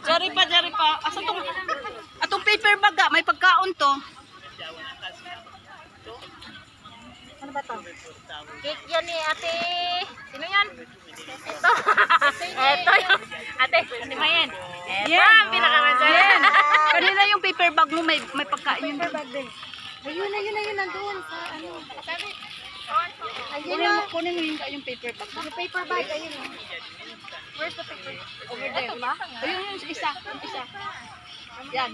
Jari pa. Asa tong atong paper bag may pagkaon to. Ano ba to? Cake yan ni ate. Sino yan? Ito. Ito yung ate. Ano ba yan? Ito ang pinakamasaya. Kanina yung paper bag mo may pagkain yun. Paper bag din. Ayun, nandun sa ano. Ayun na. Kunin mo yung paper bag. Yung paper bag, ayun. Where's the paper? Over there. Ayun yung isa. Yan.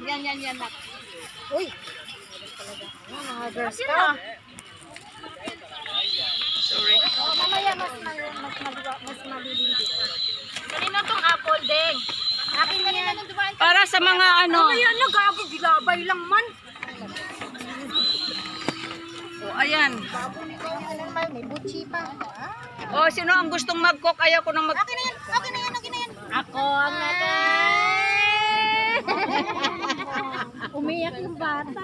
Uy. Mga girls ka. Sorry. Mamaya mas malilimbit. Kanina tong apple ding. Akin kanina nung dumaan. Para sa mga ano. Mamaya nagago, gilabay lang man. So, ayan. May butchi pa. Oh, sino ang gustong mag-cook? Ayaw ko nang mag... Akin na yan. Ako ang umiyak yung bata.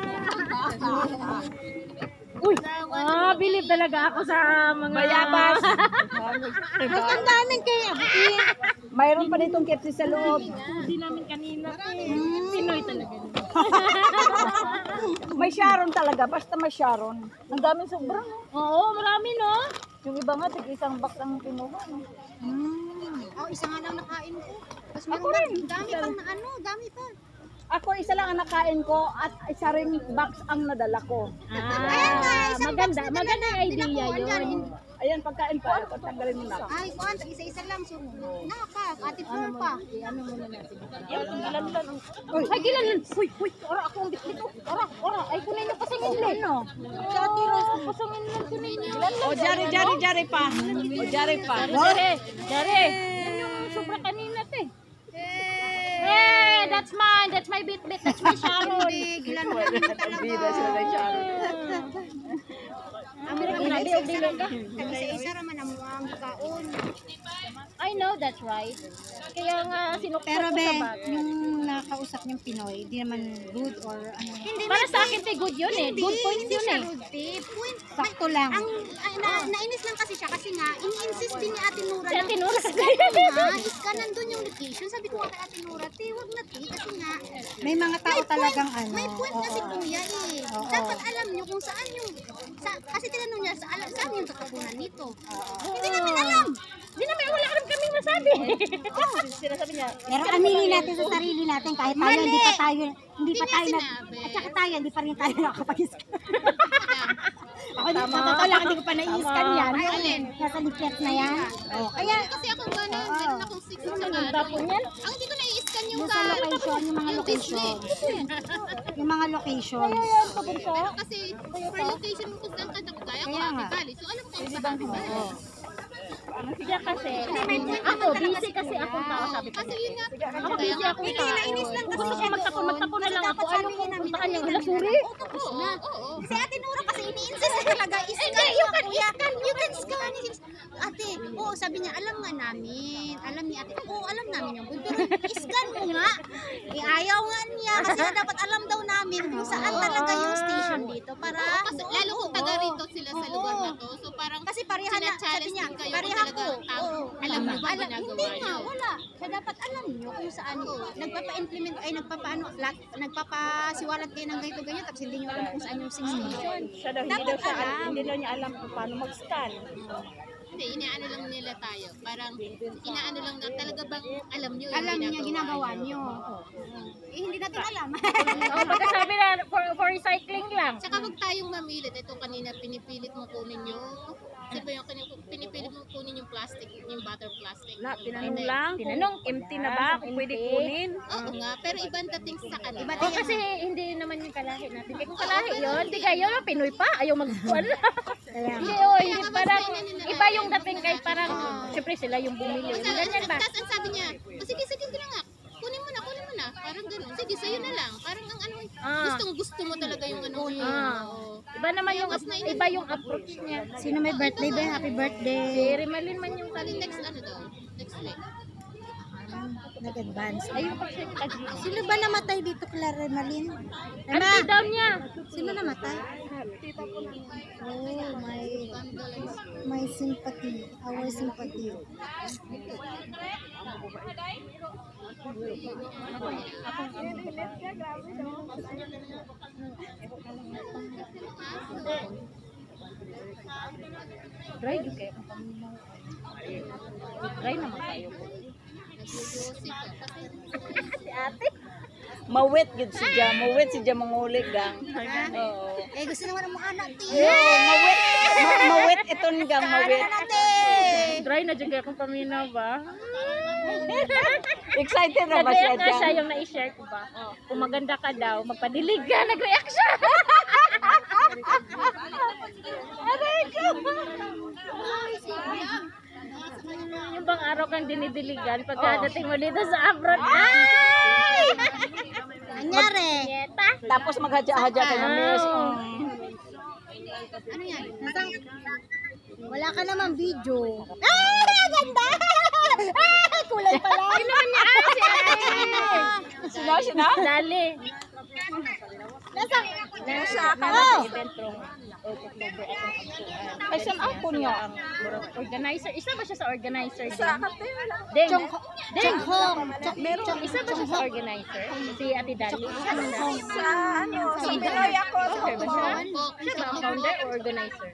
Uy, bilib talaga ako sa mga Bayabas. ang daming kaya. Mayroon pa ditong KFC sa loob. Hindi namin kanina. Pinoy talaga. May Sharon talaga. Basta may Sharon. Ang daming sobrang. Oo, marami no. Yung iba nga, tig-isang box ang kinuha. Isa nga lang nakain ko. Tapos meron dami pang dami pa. Ako isa lang ang nakain ko at isa ring box ang nadala ko. Maganda idea yun. Ayan, pagkain pa. Tanggalin mo na. Ay, kuan, isa-isa lang sumo. Naka, ate Flor pa. Ano muna natin? Ay, gilan. Uy, ora ako ang dito. Ora. Ay, kunin niyo pasangin lang. No? Sa ati Rose, pasangin lang kunin niyo. O, jari pa. Jare. Yan yung sobra kanina te. Hey, that's mine. That's my bit. That's my Sharon. Gilan mo talaga. Isa-isa raman ang kaon. I know that's right. Kaya nga sinukot Pero ko be, sa bag. yung nakausap niyong Pinoy, di naman good or ano. Hindi Para sa akin te good yun eh. Good points yun eh. Point. Sakto lang. Nainis lang kasi siya kasi nga ini-insist din ni Ate Nura Si Ate Nura. iska nandun yung location. Sabi ko kay Ate Nura, wag na kasi nga May mga tao talagang ano. may point kasi kuya eh. Dapat alam nyo kung saan yung kasi tinanong niya saan yung tatapunan nito. Hindi namin alam. Hindi naman wala rin kaming masabi. Sinasabi niya, Pero aminin natin sa sarili natin kahit tayo hindi pa tayo at saka tayo hindi pa rin tayo nakapag-iskan. Ako din sa totoo lang hindi ko pa na-i-scan yan. Nasa leaflet na yan. Kaya kasi ako gano'n, meron akong 6 sa Tapon yan. ang hindi ko na-i-scan yung Yung sa location, yung mga location. Yung mga locations. pero kasi per location mo kung saan ka nakagaya ko Ate Bali. So alam ko kung saan ka Bali. Siya kasi, ako, busy kasi akong tao, sabi ko. Kasi yun nga, Ako busy akong tao. Gusto ko magtapon na lang ako. Ayaw ko puntahan yung ilasuri. oo. Si Ate Nora kasi ini-insist talaga. Hindi, you can scan. Ate, oo, sabi niya, alam nga namin. Alam ni ate, oo, alam namin yung good. Pero iscan mo nga. Ayaw nga niya. Kasi nga dapat alam daw namin kung saan talaga yung station dito. Para, Kasi lalo kung taga rito sila sa lugar na to. So parang kasi pareha na, sabi niya, kayo pareha talaga ko. tao. Oo. Alam mo ba Hindi ginagawa nga, niyo? wala. Kaya dapat alam niyo kung saan nagpapa-implement, ay nagpapasiwalat kayo ng ganito-ganyan, tapos hindi niyo alam kung saan yung station. siya daw, hindi daw niya alam kung paano mag-scan. Hindi, inaano lang nila tayo. Parang inaano lang na talaga bang alam niyo Alam yung niya ginagawa niyo. Hindi natin alam. Pagkasabi na, for recycling lang. Tsaka wag tayong mamilit. Ito kanina pinipilit mo kunin yung kasi ba yung pinipilit mo kunin yung plastic, yung butter plastic. Tinanong lang kung empty na ba, kung pwede kunin. Oo nga, pero ibang dating sa kanila. O kasi hindi naman yung kalahi natin. Kaya kung kalahi yun, di kayo, Pinoy pa, ayaw mag-kuan. Hindi, hindi parang, iba yung dating kay parang, siyempre sila yung bumili. Ganyan ba? Tapos ang sabi niya, sige ko na nga. Kunin mo na. Parang ganun. Sige, sa'yo na lang. Parang ang ano, gusto mo talaga yung ano yun. Oo. Iba naman yung, iba yung approach niya. Sino may birthday ba? Happy birthday. Si Rimalin man yung Bali, next ano daw? Next week. Nag-advance. ayun pa siya Sino ba namatay dito, Clara Malin? Auntie daw niya. Sino namatay? Oh, my sympathy. Our sympathy. Dry di kayo. Dry naman tayo po. Si ate. Mawit gid siya mangulit gang. Oo. Eh, gusto naman ang mga anak, ti. Mawit iton gang mawit. Dry na dyan akong paminaw ba? Excited na ba siya Nag-react nga siya dyan? yung na-share ko ba? Kung maganda ka daw, magpadilig ka. Nag-react siya. Aray ko. Yung bang araw kang dinidiligan pagkadating mo dito sa abroad. Ay! Anyari? Nyeta. Tapos maghadya-hadya ka na miss. Ano yan? Wala ka naman video. Ah! Ganda! Ah! Kulay pala. Sina? Dali. Nasa Nasa Oh! event rong October atong agsuan. Ay, saan ako niya? Ang organizer. Isa ba siya sa organizer din? Deng. Deng. Meron. Isa ba siya sa organizer? Si Ate Dali. Sa Pinoy ako at Siya ba siya? Siya ba ang founder o organizer?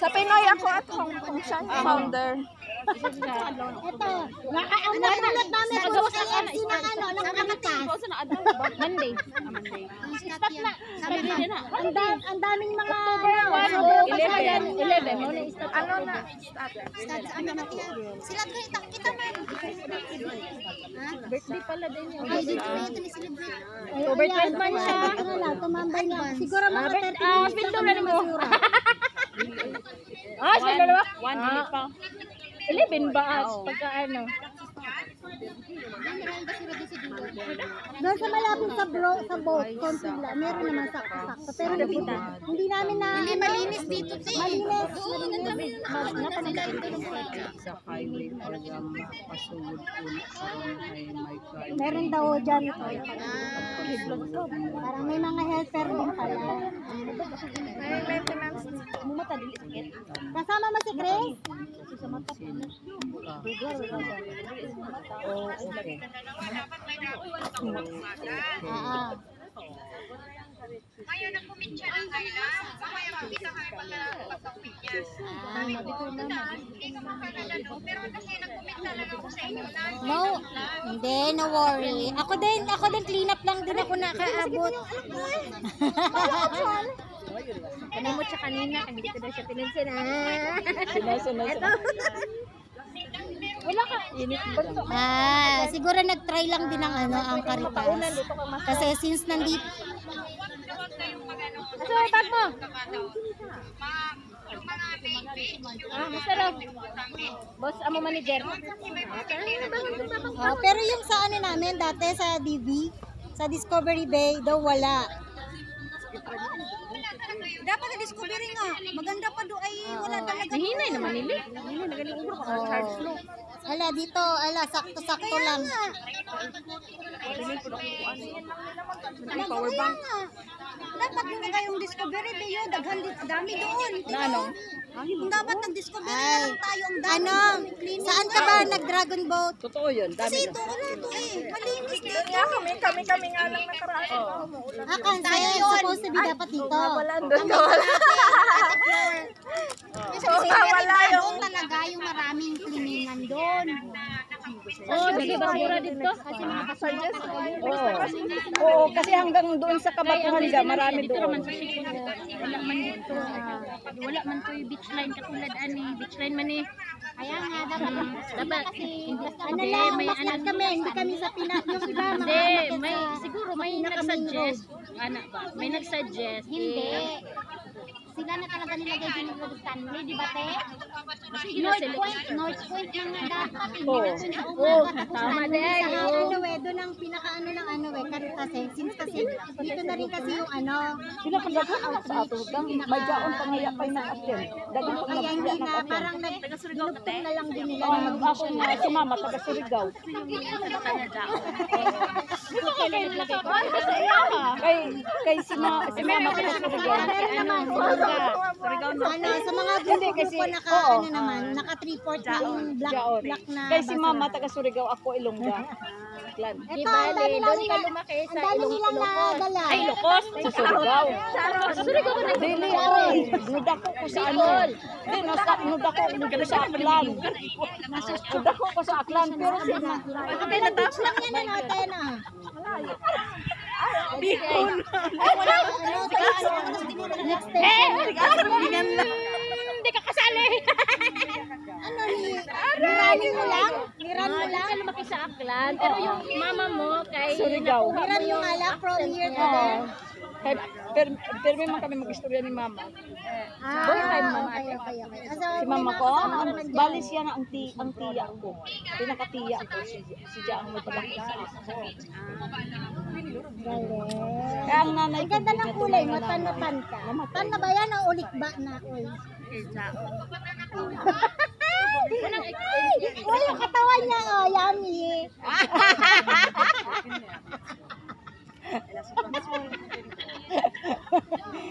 Sa Pinoy ako at Hong Kong siya ang founder. Ito. Ang napulot namin po sa AFC ng ng Kalitas. Monday. Stop na. Pwede din na. Ang daming mga 11. Mo na stop. Ano na? Ano na, ti? Sila ko kita man. Birthday pala din yun. Ay, dito na ito ni celebrate. October 12 man siya. Tumambay na. Siguro mga 30 Ah, pinto na mo. Ah, sa dalawa? 1 dili pa. 11 ba? Pagka ano? doon sa malapit sa boat, konti lang. Meron naman sakto-sakto. Pero hindi namin na... Hindi malinis dito, ti. Malinis. sa highway program pasugod ulit karon ay may kain. Meron daw dyan. Parang may mga helper din pala. Kasama mo si Grace? Oh, okay. Ah. No, hindi, no worry. Ako din clean up lang din ako nakaabot. Kanimo siya kanina, hindi ko daw siya pinansin. Sina. Wala ka. Init ba? Siguro nag-try lang din ang ang Caritas. Kasi since nandito, Asa yung bag mo? Basta lang. Boss, amo manager. pero yung sa ano namin dati sa DV, sa Discovery Bay, daw wala. Dapat na discovery nga. Maganda pa do ay wala talaga. Nahinay naman nila. Nahinay na galing ugro ka charge no. Ala dito, sakto-sakto lang. Power bank. Dapat nga kayong discovery dayo daghan dami doon. Ano? Kung dapat nag-discovery na lang tayo ang dami. Saan ka ba nag-dragon boat? Totoo yun. Kasi ito wala to eh. Malinis dito. Kami nga lang nakaraan. Tayo supposed to be dapat dito. Doon ka wala. Kasi wala doon talaga yung maraming kliningan doon. Oh, sige ba mura dito? Oo, kasi hanggang doon sa kabatuhan ka, marami Dito naman doon. sa Sikon. Wala man dito. Wala man to yung beach line katulad ani. Beach line man eh. Kaya nga, dapat. Dapat. Ano lang, maslat kami, hindi kami sa Pinas. Yung iba, Hindi, siguro may nag-suggest. Ano ba? May nag-suggest. Hindi. sila na talaga nilagay din ng Stanley, di ba, te? Gina-select. North Point na nga dapat. Oo, tama din. Ano doon ang pinaka-ano ng ano kasi, since kasi, dito na rin kasi yung ano, Sila kung daghan sa ato, may jaon pangaya pa na atin. Daghan pang kaya hindi nabigyan na, ng atin. parang nilugtong na lang din nila na Ako mag-vision. nga si Mama taga Surigao. Kay si Mama taga Surigao. Ano, sa mga grupo naka, ano naman, naka 3/4 na yung Jaon. black na. Kay si Mama taga Surigao, ako Ilongga. Clan. Di bale, doon ka lumaki Ang sa dami nilang nadala. Ay, Ilocos. Sa Surigao. Sa Surigao ka nag- Dili oy, nudako ko sa ano. Di nudako ko sa Aklan. Nudako ko sa Aklan pero si Pinatapos lang yan na natin ah. Bihon. Next station. Hindi ka kasali. Ano ni? Nirani mo lang? Niran mo Hindi lang? ka lumaki sa Aklan. Pero yung mama mo kay Surigao. Niran mo nga lang from here to there? Pero man kami mag-istorya ni Mama. Okay. Si Mama ko, bali siya na ang tiya ko. Pinakatiya ko si Dia ang magpalaki sa ako. Kaya ang nanay Ang ko. ganda ng kulay mo, tan ka. Tan na ba yan o ulik ba na? Uy, yung katawan niya, oh, yummy.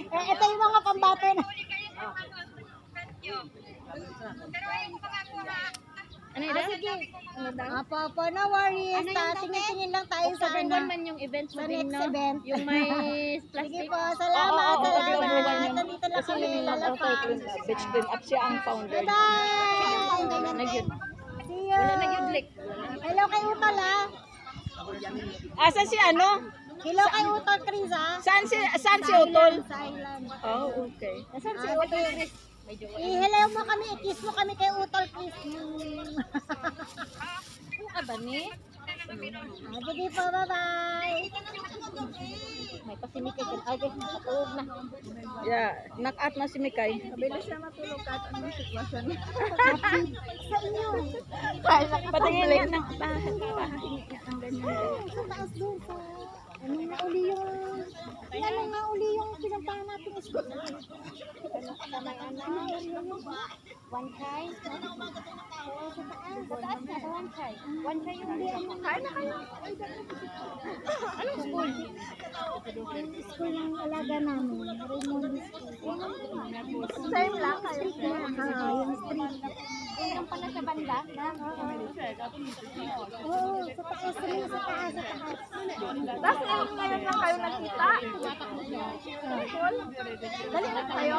Ito yung mga pambato na. ano yun? Sige. Apo, no worries. Tingin-tingin lang tayo sa Sa ano. man yung event mo Sa din, next no? event. Yung may Sige plastic. po, salamat. Oo. Nandito lang kami lalapang. Beach Clean Up siya ang founder. Bye! Nagyud. See you! Wala nagyudlik. Hello kay Utol ha! Asan si ano? Hello kay Utol Chris ha! Saan si Utol? Sa island. Oh, okay. Nasaan si Utol Chris? I-hello mo kami, i-kiss mo kami kay Utol Chris. Ano ba ni? Sige po, bye-bye! May pasimik ka. Ay, patulog na. Yeah, knock-out na si Mikay. Sa inyo! Patingin lang ng bahay. Ang ganyan. Sa taas doon sa... Ano nga uli yung pinampahan natin is good. One try? Sa taas na, sa one try. One try yung di ano. Kain na kayo. Anong school? Yung school ng alaga namin. Raymond School. Same lang kayo? Street na. Yung street. Yung pala sa banda? Oo, sa taas. Sa taas. Tapos ngayon lang kayo nakita. Dali na kayo.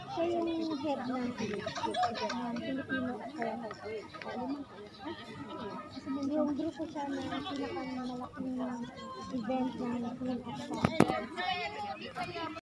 Siya yung head ng Filipino yung grupo siya na pinakamalaking event ng Clean Up.